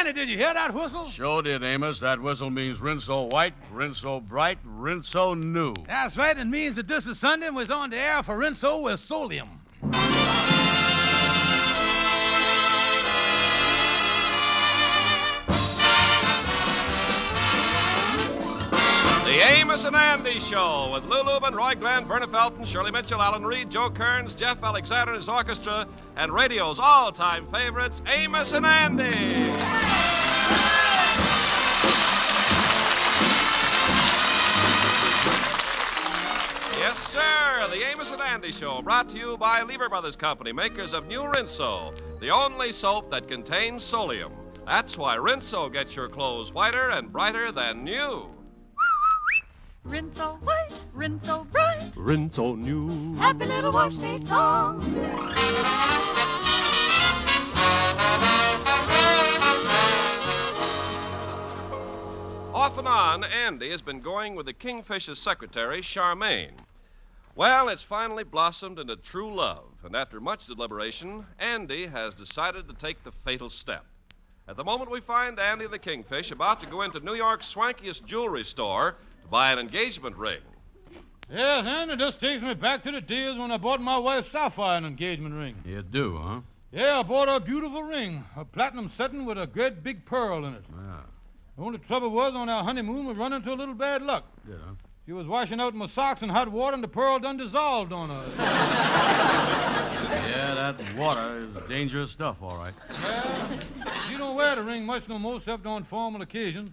Andy, did you hear that whistle? Sure did, Amos. That whistle means Rinso white, Rinso bright, Rinso new. That's right. It means that this is Sunday and we're on the air for Rinso with Solium. The Amos and Andy Show with Lou Lubin, Roy Glenn, Verna Felton, Shirley Mitchell, Alan Reed, Joe Kearns, Jeff Alexander and his orchestra, and radio's all-time favorites, Amos and Andy. Yes, sir, the Amos and Andy Show, brought to you by Lever Brothers Company, makers of New Rinso, the only soap that contains Solium. That's why Rinso gets your clothes whiter and brighter than new. Rinso white, Rinso bright, Rinso new. happy little wash day song. Off and on, Andy has been going with the Kingfish's secretary, Charmaine. Well, it's finally blossomed into true love, and after much deliberation, Andy has decided to take the fatal step. At the moment, we find Andy the Kingfish about to go into New York's swankiest jewelry store to buy an engagement ring. Yes, Andy, this takes me back to the days when I bought my wife Sapphire an engagement ring. You do, huh? Yeah, I bought her a beautiful ring, a platinum setting with a great big pearl in it. Yeah. The only trouble was on our honeymoon we run into a little bad luck. Did, huh? She was washing out my socks in hot water and the pearl done dissolved on her. Yeah, that water is dangerous stuff, all right. Yeah, she don't wear the ring much no more except on formal occasions.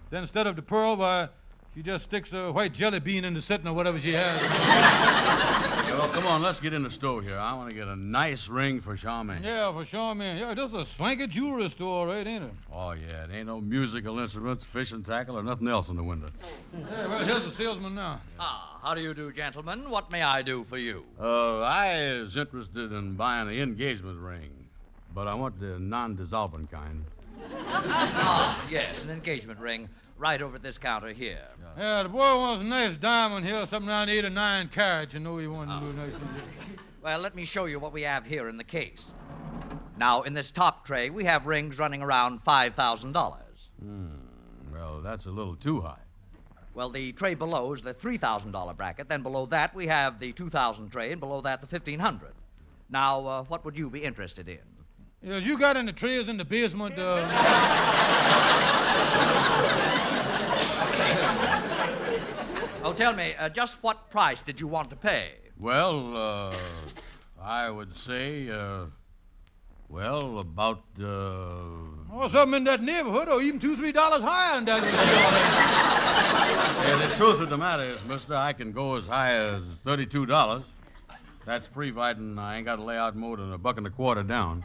Then instead of the pearl, why, she just sticks a white jelly bean in the setting or whatever she has. Well, come on, let's get in the store here. I want to get a nice ring for Charmaine. Yeah, for sure, man. Yeah, this is a swanky jewelry store, right, ain't it? Oh, yeah, it ain't no musical instruments, fishing tackle, or nothing else in the window. Yeah, well, here's the salesman now. Ah, how do you do, gentlemen? What may I do for you? I is interested in buying an engagement ring, but I want the non-dissolving kind. Ah, yes, an engagement ring. Right over at this counter here. Yeah, the boy wants a nice diamond here, something around 8 or 9 carats. You know he wanted to do a nice thing. Well, let me show you what we have here in the case. Now, in this top tray, we have rings running around $5,000. Well, that's a little too high. Well, the tray below is the $3,000 bracket. Then below that, we have the $2,000 tray, and below that, the $1,500. Now, what would you be interested in? Yes, you got any trays in the basement? Oh, tell me, just what price did you want to pay? Well, I would say, about, Oh, something in that neighborhood, or even $2-3 higher than that. Yeah, the truth of the matter is, mister, I can go as high as $32. That's providing I ain't got to lay out more than $1.25 down.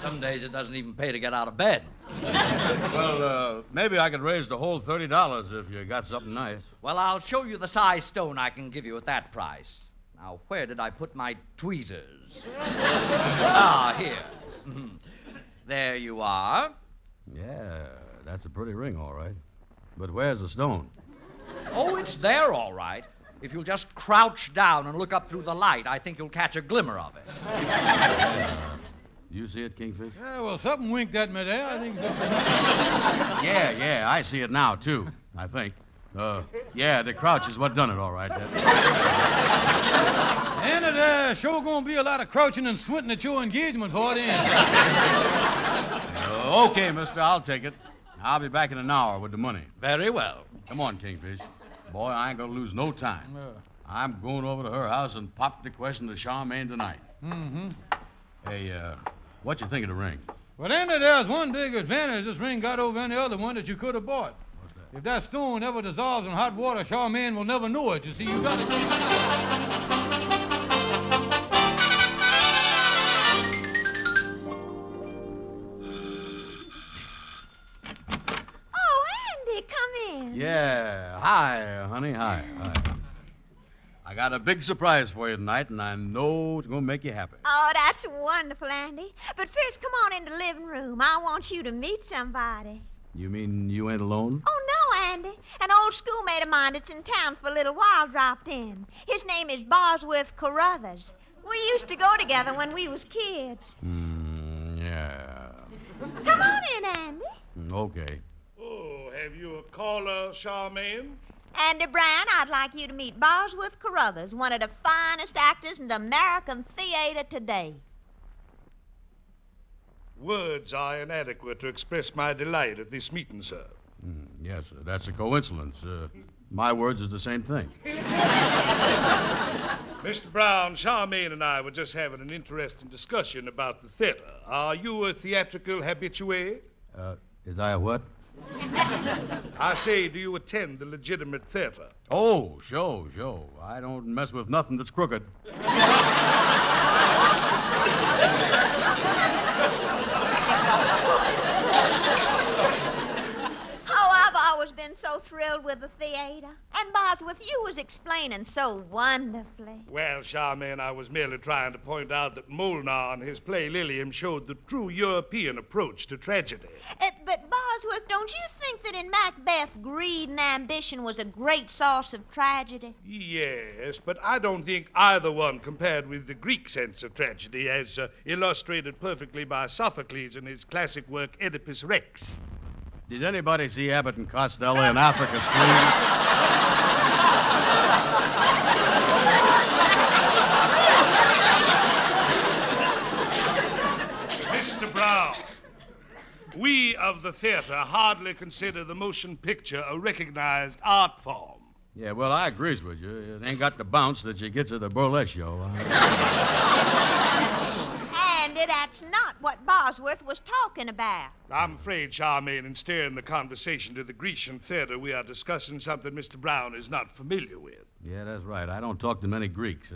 Some days it doesn't even pay to get out of bed. Well, maybe I could raise the whole $30 if you got something nice. Well, I'll show you the size stone I can give you at that price. Now, where did I put my tweezers? Here. There you are. Yeah, that's a pretty ring, all right. But where's the stone? Oh, it's there, all right. If you'll just crouch down and look up through the light, I think you'll catch a glimmer of it. You see it, Kingfish? Yeah, well, something winked at me there. I think something. Yeah, I see it now, too, I think. Yeah, the crouch is what done it, all right. And there's sure gonna be a lot of crouching and squinting at your engagement party. Okay, mister, I'll take it. I'll be back in an hour with the money. Very well. Come on, Kingfish. Boy, I ain't gonna lose no time. I'm going over to her house and pop the question to Charmaine tonight. Mm-hmm. Hey, what you think of the ring? Well, Andy, there's one big advantage this ring got over any other one that you could have bought. What's that? If that stone ever dissolves in hot water, Charmaine will never know it. You see, you got it. Oh, Andy, come in. Yeah. Hi, honey. Hi. I got a big surprise for you tonight, and I know it's going to make you happy. Oh, that's wonderful, Andy. But first, come on in the living room. I want you to meet somebody. You mean you ain't alone? Oh, no, Andy. An old schoolmate of mine that's in town for a little while dropped in. His name is Bosworth Carruthers. We used to go together when we was kids. Yeah. Come on in, Andy. Okay. Oh, have you a caller, Charmaine? Andy Brown, I'd like you to meet Bosworth Carruthers, one of the finest actors in the American theater today. Words are inadequate to express my delight at this meeting, sir. Yes, that's a coincidence. My words is the same thing. Mr. Brown, Charmaine and I were just having an interesting discussion about the theater. Are you a theatrical habitué? Is I a what? I say, do you attend the legitimate theater? Oh, show. I don't mess with nothing that's crooked. Oh, I've always been so thrilled with the theater. And Bosworth, you was explaining so wonderfully. Well, Charmaine, I was merely trying to point out that Molnar in his play Lilium showed the true European approach to tragedy. But Bosworth, don't you think that in Macbeth, greed and ambition was a great source of tragedy? Yes, but I don't think either one compared with the Greek sense of tragedy as illustrated perfectly by Sophocles in his classic work Oedipus Rex. Did anybody see Abbott and Costello in Africa Stream? Mr. Brown, we of the theater hardly consider the motion picture a recognized art form. Yeah, well, I agrees with you. It ain't got the bounce that you get to the burlesque show. Andy, that's not what Bosworth was talking about. I'm afraid, Charmaine, in steering the conversation to the Grecian theater, we are discussing something Mr. Brown is not familiar with. Yeah, that's right. I don't talk to many Greeks.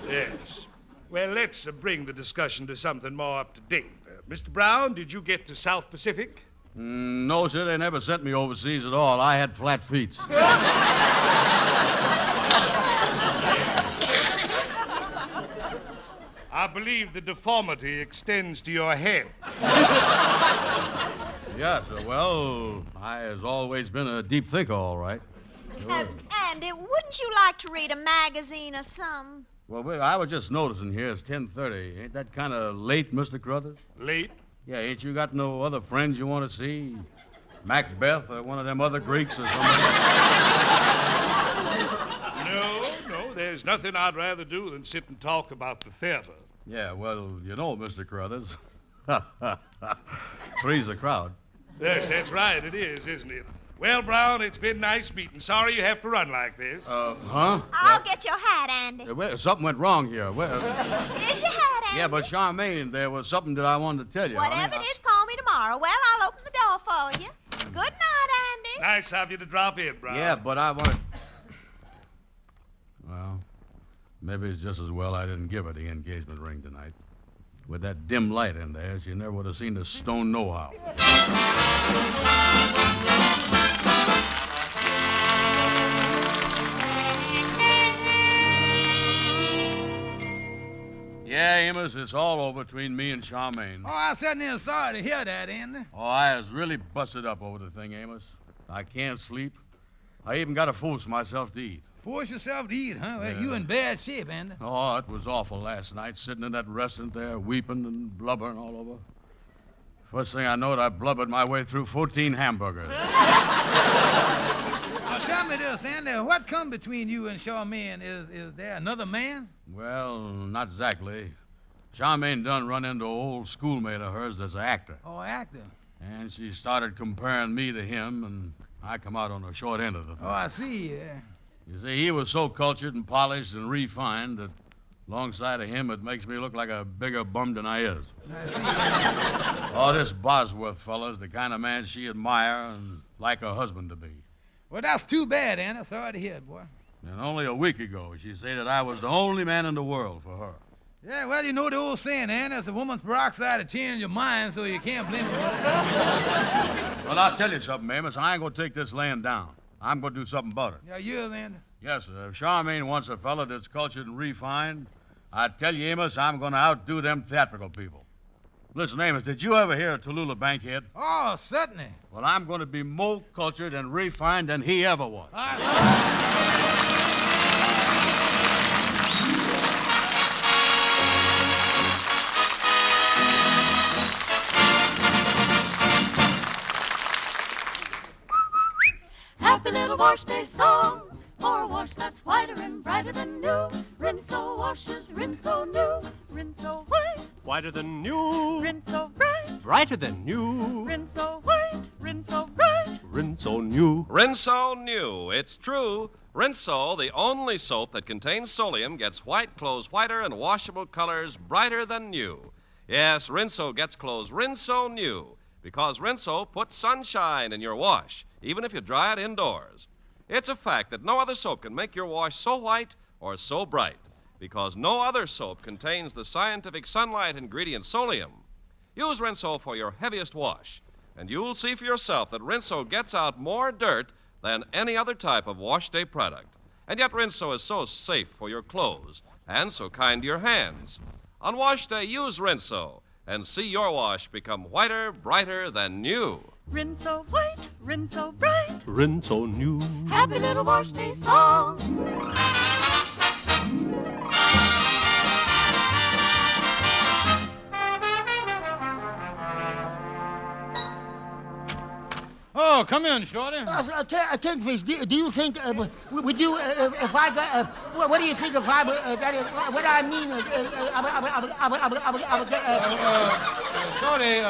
Yes. Well, let's bring the discussion to something more up to date. Mr. Brown, did you get to South Pacific? No, sir, they never sent me overseas at all. I had flat feet. I believe the deformity extends to your head. Yes, well, I has always been a deep thinker, all right. Sure. Andy, wouldn't you like to read a magazine or something? Well, I was just noticing here it's 10:30. Ain't that kind of late, Mr. Carruthers? Late? Yeah, ain't you got no other friends you want to see? Macbeth or one of them other Greeks or something? No, there's nothing I'd rather do than sit and talk about the theater. Yeah, well, you know, Mr. Carruthers. Three's the crowd. Yes, that's right, it is, isn't it? Well, Brown, it's been nice meeting. Sorry you have to run like this. Huh? I'll get your hat, Andy. Something went wrong here. Here's your hat, Andy. Yeah, but Charmaine, there was something that I wanted to tell you. Whatever it is, call me tomorrow. Well, I'll open the door for you. Good night, Andy. Nice of you to drop in, Brown. Yeah, but I wanted... Well, maybe it's just as well I didn't give her the engagement ring tonight. With that dim light in there, she never would have seen the stone know-how. Yeah, Amos, it's all over between me and Charmaine. Oh, I certainly am sorry to hear that, Andy. Oh, I was really busted up over the thing, Amos. I can't sleep. I even got to force myself to eat. Force yourself to eat, huh? Well, Yeah. you in bad shape, Andy. Oh, it was awful last night, sitting in that restaurant there, weeping and blubbering all over. First thing I knowed, I blubbered my way through 14 hamburgers. Now, tell me this, Andy. What come between you and Charmaine? Is there another man? Well, not exactly. Charmaine done run into an old schoolmate of hers that's an actor. Oh, actor. And she started comparing me to him, and I come out on the short end of the thing. Oh, I see. You see, he was so cultured and polished and refined that alongside of him, it makes me look like a bigger bum than I is. I see. Oh, this Bosworth fella's the kind of man she admire and like her husband to be. Well, that's too bad, Andy. Sorry to hear it, boy. And only a week ago, she said that I was the only man in the world for her. Yeah, well, you know the old saying, Andy, it's a woman's peroxide to change your mind, so you can't blame her for that. Well, I'll tell you something, Amos. I ain't gonna take this laying down. I'm gonna do something about it. Yeah, you, Andy. Yes, sir. If Charmaine wants a fella that's cultured and refined, I tell you, Amos, I'm gonna outdo them theatrical people. Listen, Amos, did you ever hear of Tallulah Bankhead? Oh, certainly. Well, I'm gonna be more cultured and refined than he ever was. wash day song. For a wash that's whiter and brighter than new. Rinso washes, Rinso new. Rinso white, Whiter than new, Rinso bright. brighter than new, Rinso white, Rinso bright. Rinso new. Rinso new. It's true. Rinso, the only soap that contains solium, gets white clothes whiter and washable colors brighter than new. Yes, Rinso gets clothes Rinso new because Rinso puts sunshine in your wash, even if you dry it indoors. It's a fact that no other soap can make your wash so white or so bright because no other soap contains the scientific sunlight ingredient solium. Use Rinso for your heaviest wash, and you'll see for yourself that Rinso gets out more dirt than any other type of wash day product. And yet Rinso is so safe for your clothes and so kind to your hands. On wash day, use Rinso and see your wash become whiter, brighter than new. Rinso white, Rinso bright. Rinso new. Happy little wash day song. Oh, come in, Shorty. Kingfish, do you think would you if I got what do you think if I what I mean Shorty,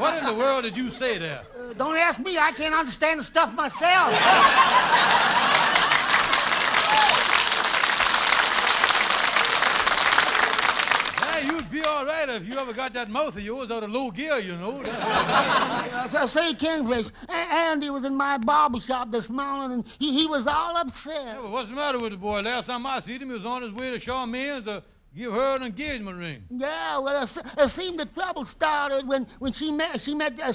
what in the world did you say there? don't ask me, I can't understand the stuff myself. Hey, you'd be all right if you ever got that mouth of yours out of low gear, you know. Say, Kingfish, Andy was in my barber shop this morning, and he was all upset. Yeah, well, what's the matter with the boy? Last time I seen him, he was on his way to Charmaine's to give her an engagement ring. Yeah, well, it seemed the trouble started when she met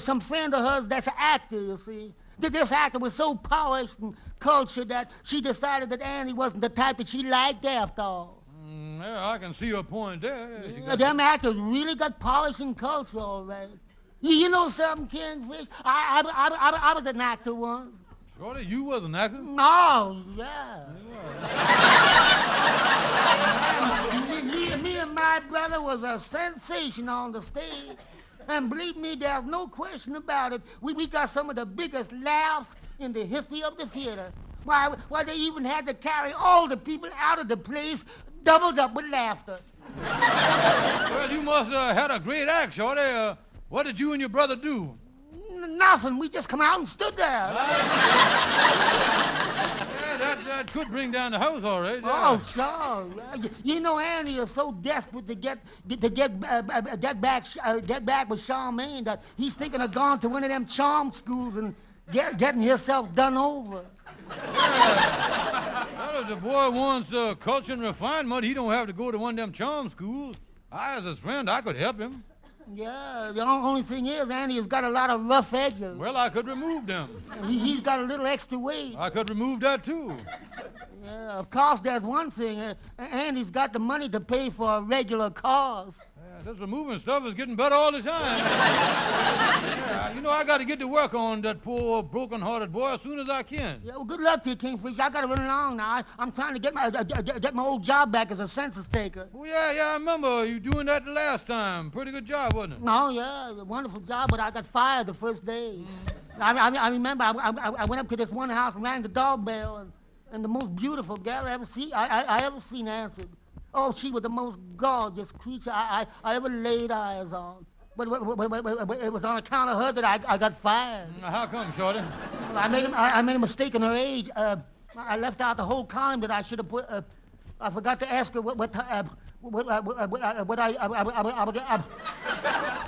some friend of hers that's an actor, you see. This actor was so polished and cultured that she decided that Andy wasn't the type that she liked after all. Yeah, I can see your point there. Yeah, them actors really got polish and culture, all right. You know something, Kingfish? I was an actor once. Shorty, you was an actor? Oh, yeah. Me and my brother was a sensation on the stage. And believe me, there's no question about it. We got some of the biggest laughs in the history of the theater. Why, they even had to carry all the people out of the place doubled up with laughter. Well, you must have had a great act, Shorty. What did you and your brother do? Nothing. We just come out and stood there. Yeah, that could bring down the house, all right. Oh, sure. You know, Andy is so desperate to get back with Charmaine that he's thinking of going to one of them charm schools and getting himself done over. Well, if the boy wants culture and refinement, he don't have to go to one of them charm schools. I, as his friend, I could help him. Yeah, the only thing is, Andy has got a lot of rough edges. Well, I could remove them. He's got a little extra weight. I could remove that, too. Yeah, of course, there's one thing. Andy's got the money to pay for regular cars. This removing stuff is getting better all the time. Yeah, you know, I got to get to work on that poor, broken-hearted boy as soon as I can. Yeah, well, good luck to you, Kingfish. I got to run along now. I'm trying to get my old job back as a census taker. Oh, yeah, I remember you doing that the last time. Pretty good job, wasn't it? Oh, yeah, a wonderful job, but I got fired the first day. I remember I went up to this one house and rang the doorbell, and the most beautiful girl I ever seen answered. Oh, she was the most gorgeous creature I ever laid eyes on. But it was on account of her that I got fired. How come, Shorty? I made a mistake in her age. I left out the whole column that I should have put. I forgot to ask her what I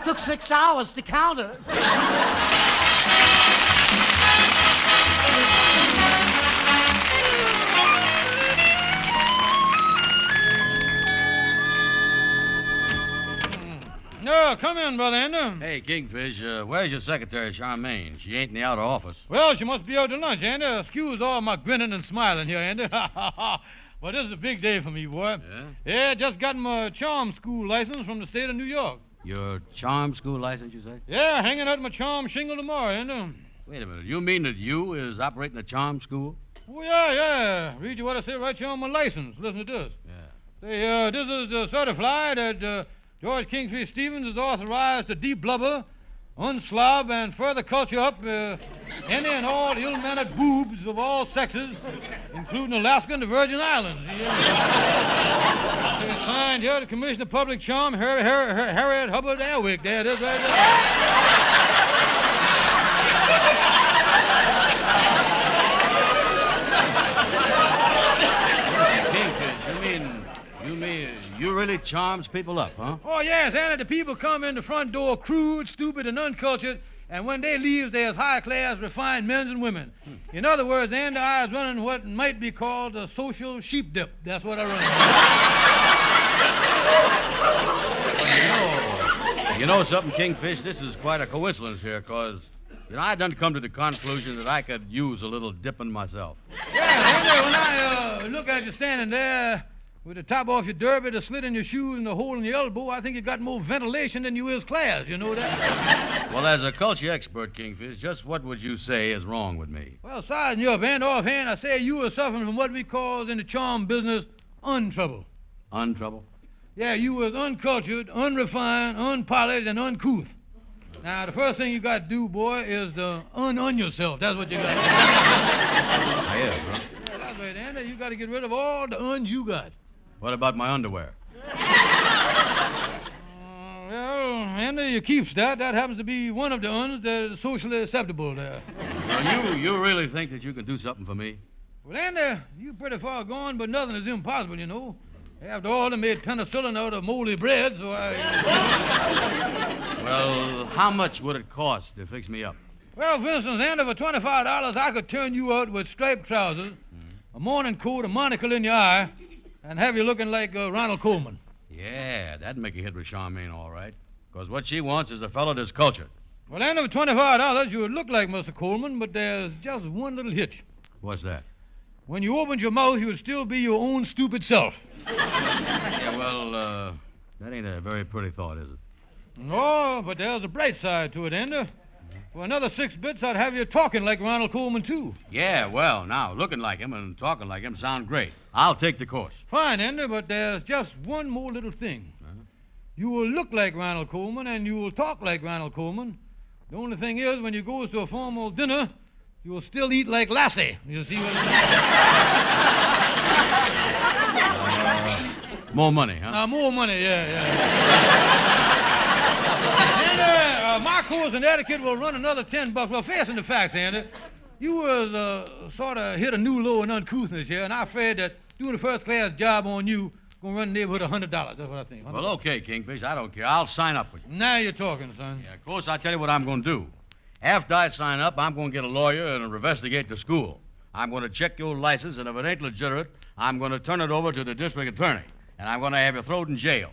took 6 hours to count her. No, come in, Brother Andy. Hey, Kingfish, where's your secretary, Charmaine? She ain't in the outer office. Well, she must be out to lunch, Andy. Excuse all my grinning and smiling here, Andy. But this is a big day for me, boy. Yeah? Yeah, just got my charm school license from the state of New York. Your charm school license, you say? Yeah, hanging out my charm shingle tomorrow, Andy. Wait a minute. You mean that you is operating a charm school? Oh, yeah. Read you what I say right here on my license. Listen to this. Yeah. Say, this is the certify that George Kingfish Stevens is authorized to deblubber unslob, and further culture up any and all ill-mannered boobs of all sexes, including Alaska and the Virgin Islands. Signed here, the Commissioner of Public Charm, Harriet Hubbard Airwick. There it is right Kingfish, you really charms people up, huh? Oh, yes, Andy, the people come in the front door crude, stupid, and uncultured, and when they leave, there's high-class, refined men and women. In other words, Andy, I is running what might be called a social sheep dip. That's what I run. You know something, Kingfish? This is quite a coincidence here, because, I done come to the conclusion that I could use a little dipping myself. Yeah, Andy, when I look at you standing there with the top off your derby, the slit in your shoes, and the hole in your elbow, I think you got more ventilation than you is class. You know that? Well, as a culture expert, Kingfish, just what would you say is wrong with me? Well, sizing you up, and offhand, I say you are suffering from what we call in the charm business untrouble. Untrouble? Yeah, you was uncultured, unrefined, unpolished, and uncouth. Now, the first thing you got to do, boy, is to un yourself. That's what you got to do. Yeah, huh? Yeah, that's right, Andy. You got to get rid of all the uns you got. What about my underwear? Well, Andy, you keeps that. That happens to be one of the uns that is socially acceptable there. Well, you really think that you can do something for me? Well, Andy, you pretty far gone, but nothing is impossible, you know. After all, they made penicillin out of moldy bread, so I... Well, how much would it cost to fix me up? Well, for instance, Andy, for $25, I could turn you out with striped trousers, a morning coat, a monocle in your eye, and have you looking like Ronald Coleman. Yeah, that'd make a hit with Charmaine, all right. Because what she wants is a fellow that's cultured. Well, Andy, for $25, you would look like Mr. Coleman, but there's just one little hitch. What's that? When you opened your mouth, you would still be your own stupid self. Yeah, well, that ain't a very pretty thought, is it? No, but there's a bright side to it, Andy. For another 6 bits, I'd have you talking like Ronald Coleman, too. Yeah, well, now, looking like him and talking like him sound great. I'll take the course. Fine, Andy, but there's just one more little thing. You will look like Ronald Coleman, and you will talk like Ronald Coleman. The only thing is, when you goes to a formal dinner, you will still eat like Lassie. You see what I mean? More money, huh? More money, yeah. And my course in etiquette will run another $10. Well, facing the facts, Andy, you was sort of hit a new low in uncouthness here, and I'm afraid that doing a first-class job on you gonna run the neighborhood of $100. That's what I think. $100. Well, okay, Kingfish, I don't care. I'll sign up with you. Now you're talking, son. Yeah, of course, I'll tell you what I'm going to do. After I sign up, I'm going to get a lawyer and investigate the school. I'm going to check your license, and if it ain't legitimate, I'm going to turn it over to the district attorney, and I'm going to have you thrown in jail.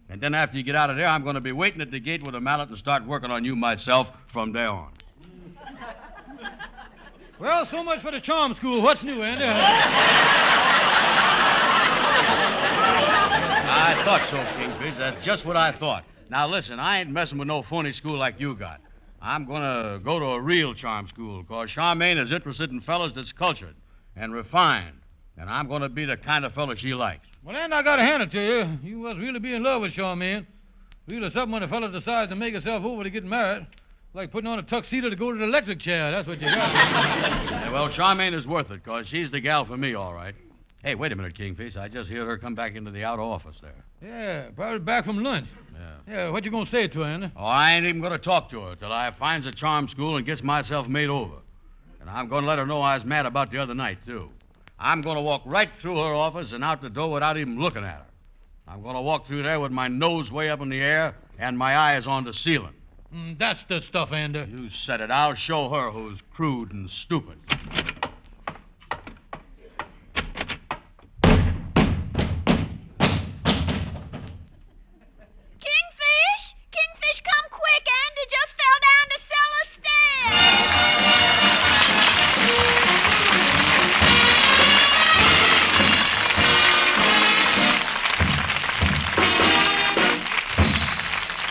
And then after you get out of there, I'm going to be waiting at the gate with a mallet and start working on you myself from there on. Well, so much for the charm school. What's new, Andy? I thought so, Kingfish. That's just what I thought. Now, listen, I ain't messing with no phony school like you got. I'm going to go to a real charm school, because Charmaine is interested in fellas that's cultured and refined, and I'm going to be the kind of fella she likes. Well, then I got to hand it to you. You must really be in love with Charmaine. Really something when a fella decides to make himself over to get married. Like putting on a tuxedo to go to the electric chair. That's what you got. Yeah, well, Charmaine is worth it, because she's the gal for me, all right. Hey, wait a minute, Kingfish. I just heard her come back into the outer office there. Yeah, probably back from lunch. Yeah, what you gonna say to her, Andy? Oh, I ain't even going to talk to her till I finds a charm school and gets myself made over. And I'm going to let her know I was mad about the other night, too. I'm going to walk right through her office and out the door without even looking at her. I'm going to walk through there with my nose way up in the air and my eyes on the ceiling. That's the stuff, Andy. You said it. I'll show her who's crude and stupid. Kingfish, come quick. Andy just fell down the cellar stairs.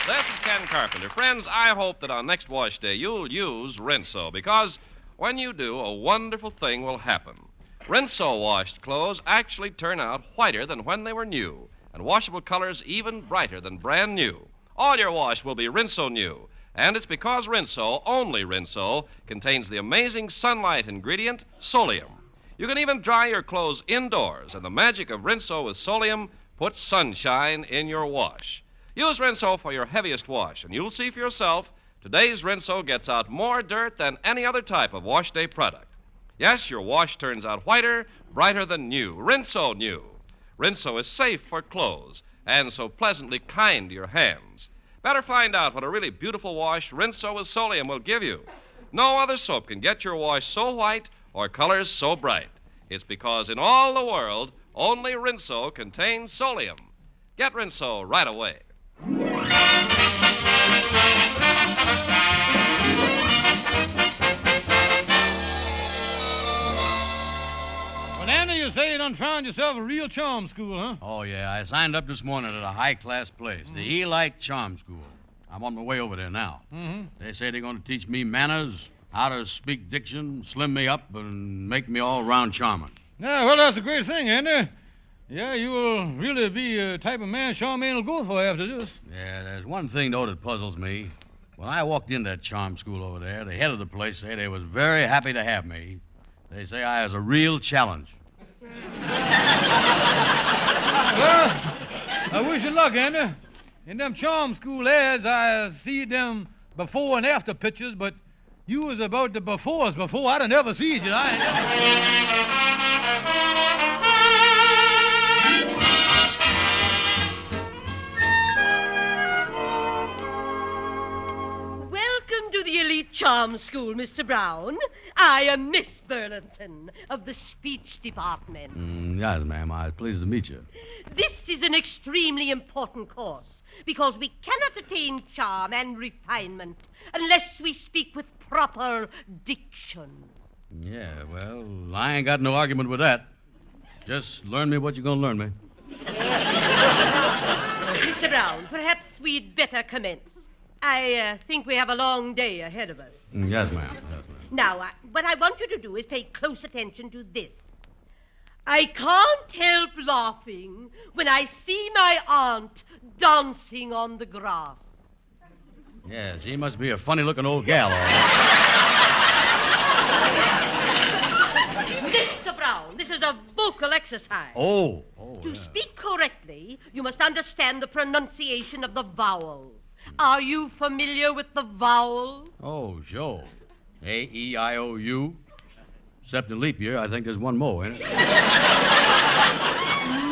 This is Ken Carpenter. Friends, I hope that on next wash day you'll use Rinso, because when you do, a wonderful thing will happen. Rinso washed clothes actually turn out whiter than when they were new, and washable colors even brighter than brand new. All your wash will be Rinso new, And it's because Rinso, only Rinso, contains the amazing sunlight ingredient, Solium. You can even dry your clothes indoors, and the magic of Rinso with Solium puts sunshine in your wash. Use Rinso for your heaviest wash, and you'll see for yourself today's Rinso gets out more dirt than any other type of wash day product. Yes, your wash turns out whiter, brighter than new. Rinso new. Rinso is safe for clothes and so pleasantly kind to your hands. Better find out what a really beautiful wash Rinso with Solium will give you. No other soap can get your wash so white or colors so bright. It's because in all the world, only Rinso contains Solium. Get Rinso right away. Well, Andy, you say you done found yourself a real charm school, huh? Oh, yeah. I signed up this morning at a high-class place, the Elite Charm School. I'm on my way over there now. Mm-hmm. They say they're going to teach me manners, how to speak diction, slim me up, and make me all-round charming. Yeah, well, that's a great thing, Andy. Yeah, you will really be a type of man Charmaine will go for after this. Yeah, there's one thing, though, that puzzles me. When I walked into that charm school over there, the head of the place said they was very happy to have me. They say I was a real challenge. Well, I wish you luck, Andy. In them charm school ads, I see them before and after pictures, but you was about the befores before. I done never see you. I ain't Welcome to the Elite Charm School, Mr. Brown. I am Miss Burlington of the speech department. Yes, ma'am. I was pleased to meet you. This is an extremely important course because we cannot attain charm and refinement unless we speak with proper diction. Yeah, well, I ain't got no argument with that. Just learn me what you're going to learn me. Mr. Brown, perhaps we'd better commence. I think we have a long day ahead of us. Yes, ma'am. Yes, ma'am. Now, what I want you to do is pay close attention to this. I can't help laughing when I see my aunt dancing on the grass. Yeah, she must be a funny-looking old gal, all right. Mr. Brown, this is a vocal exercise. Oh, To speak correctly, you must understand the pronunciation of the vowels. Are you familiar with the vowels? Oh, sure. A-E-I-O-U. Except in leap year, I think there's one more, ain't it?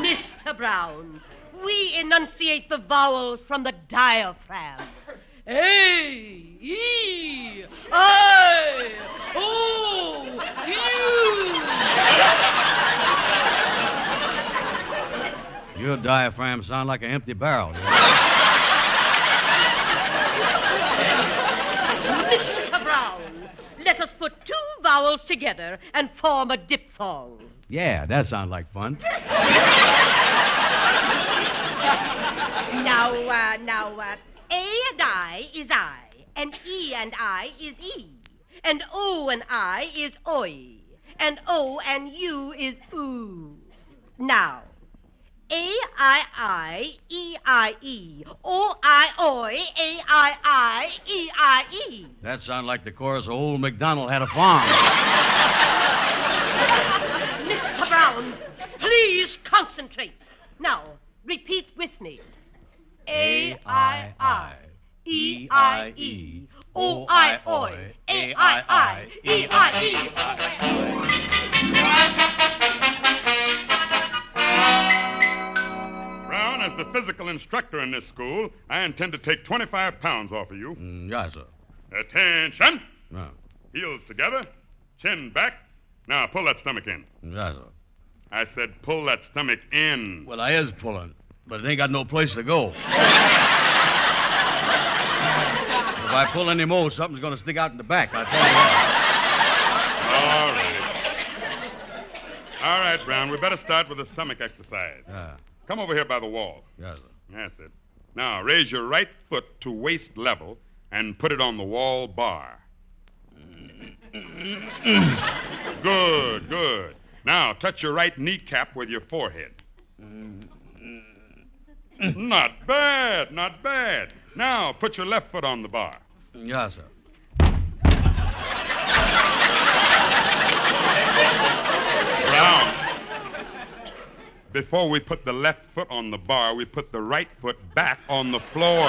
Mr. Brown, we enunciate the vowels from the diaphragm. A, E, I, O, U. Your diaphragm sound like an empty barrel. Mr. Brown, let us put two vowels together and form a diphthong. Yeah, that sounds like fun. Now, A and I is I, and E and I is E, and O and I is oi, and O and U is oo. Now, A-I-I, E-I-E, O-I-Oi, A-I-I, E-I-E. That sounds like the chorus of Old MacDonald Had a Farm. Mr. Brown, please concentrate. Now, repeat with me. A-I-I, E-I-E, O-I-Oi, A-I-I, E-I-E. Brown, as the physical instructor in this school, I intend to take 25 pounds off of you. Yes, sir. Attention! No. Heels together, chin back. Now, pull that stomach in. Yes, sir. I said pull that stomach in. Well, I is pulling, but it ain't got no place to go. If I pull any more, something's going to stick out in the back, I tell you that. All right, Brown, we better start with a stomach exercise. Yeah. Come over here by the wall. Yes, sir. That's it. Now, raise your right foot to waist level and put it on the wall bar. Good, good. Now, touch your right kneecap with your forehead. Not bad, not bad. Now, put your left foot on the bar. Yes, sir. Brown, before we put the left foot on the bar, we put the right foot back on the floor.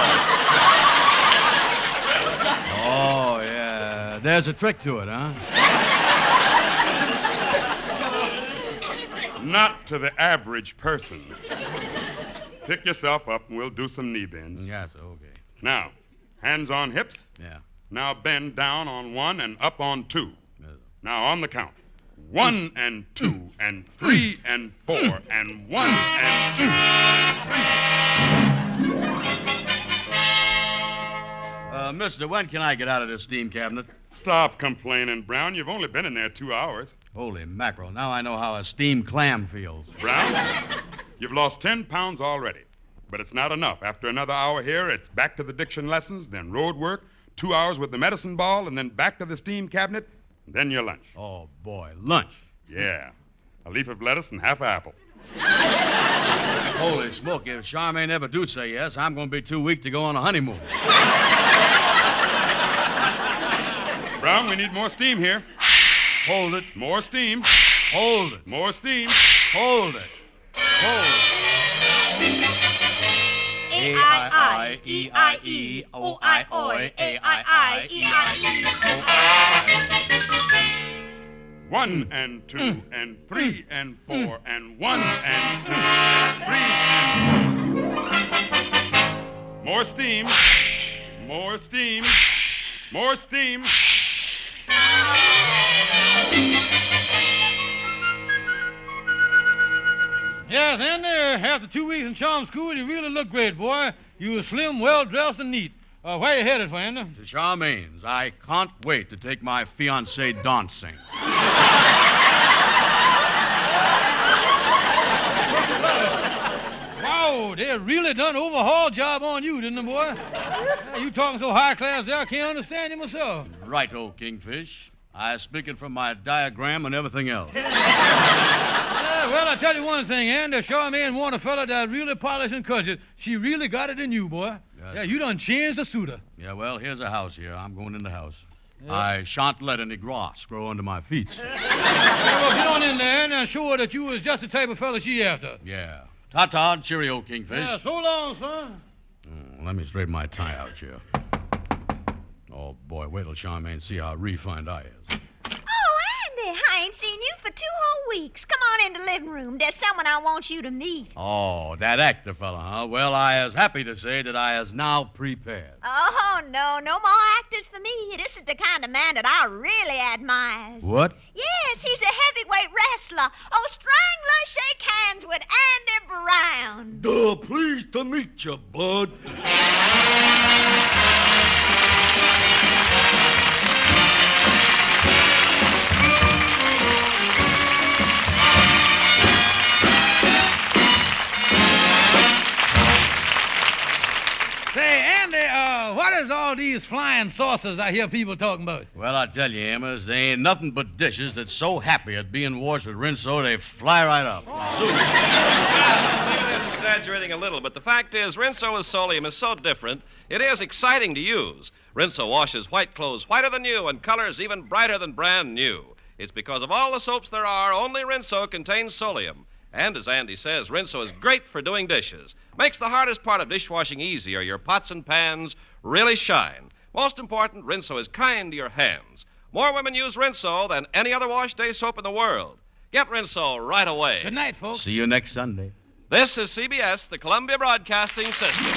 Oh, yeah. There's a trick to it, huh? Not to the average person. Pick yourself up and we'll do some knee bends. Yes, sir. Okay. Now, hands on hips. Yeah. Now bend down on 1 and up on 2. Yes, sir. Now on the count. 1 and 2 and 3 and 4 and 1 and 2. Mister, when can I get out of this steam cabinet? Stop complaining, Brown. You've only been in there 2 hours. Holy mackerel. Now I know how a steamed clam feels. Brown, you've lost 10 pounds already. But it's not enough. After another hour here, it's back to the diction lessons, then road work, 2 hours with the medicine ball, and then back to the steam cabinet, and then your lunch. Oh, boy. Lunch. Yeah. A leaf of lettuce and half an apple. Holy smoke. If Charmaine ever do say yes, I'm going to be too weak to go on a honeymoon. Brown, we need more steam here. Hold it. More steam. Hold it. More steam. Hold it. Hold it. A-I-I-E-I-E, O-I-O-I, A-I-I-E-I-E. 1 and 2 and 3 and 4 and 1 and 2 and 3 and 4. More steam. More steam. More steam. Yes, Andy, after 2 weeks in charm school, you really look great, boy. You were slim, well-dressed, and neat. Where you headed for, Andy? To Charmaine's. I can't wait to take my fiancée dancing. Wow, they really done an overhaul job on you, didn't they, boy? You talking so high class there, I can't understand you myself. Right, old Kingfish. I speaking from my diagram and everything else. Well, I tell you one thing, Andy. Charmaine want a fella that really polished and cultured. She really got it in you, boy. Yes. Yeah, you done changed the suitor. Yeah, well, here's a house here. I'm going in the house. Yeah. I shan't let any grass grow under my feet. Well, get on in there and show her that you was just the type of fella she after. Yeah. Ta-ta, cheerio, Kingfish. Yeah, so long, son. Let me straighten my tie out here. Oh, boy, wait till Charmaine see how refined I is. Oh, Andy, I ain't seen you for 2 whole weeks. Come on in the living room. There's someone I want you to meet. Oh, that actor fella, huh? Well, I is happy to say that I is now prepared. Oh, no more actors for me. This is the kind of man that I really admire. What? Yes, he's a heavyweight wrestler. Oh, Strangler, shake hands with Andy Brown. Pleased to meet you, bud. Say, Andy, what is all these flying saucers I hear people talking about? Well, I tell you, Amos, they ain't nothing but dishes that's so happy at being washed with Rinso, they fly right up. That's exaggerating a little, but the fact is, Rinso with Solium is so different, it is exciting to use. Rinso washes white clothes whiter than new and colors even brighter than brand new. It's because of all the soaps there are, only Rinso contains Solium. And as Andy says, Rinso is great for doing dishes. Makes the hardest part of dishwashing easier. Your pots and pans really shine. Most important, Rinso is kind to your hands. More women use Rinso than any other wash day soap in the world. Get Rinso right away. Good night, folks. See you next Sunday. This is CBS, the Columbia Broadcasting System.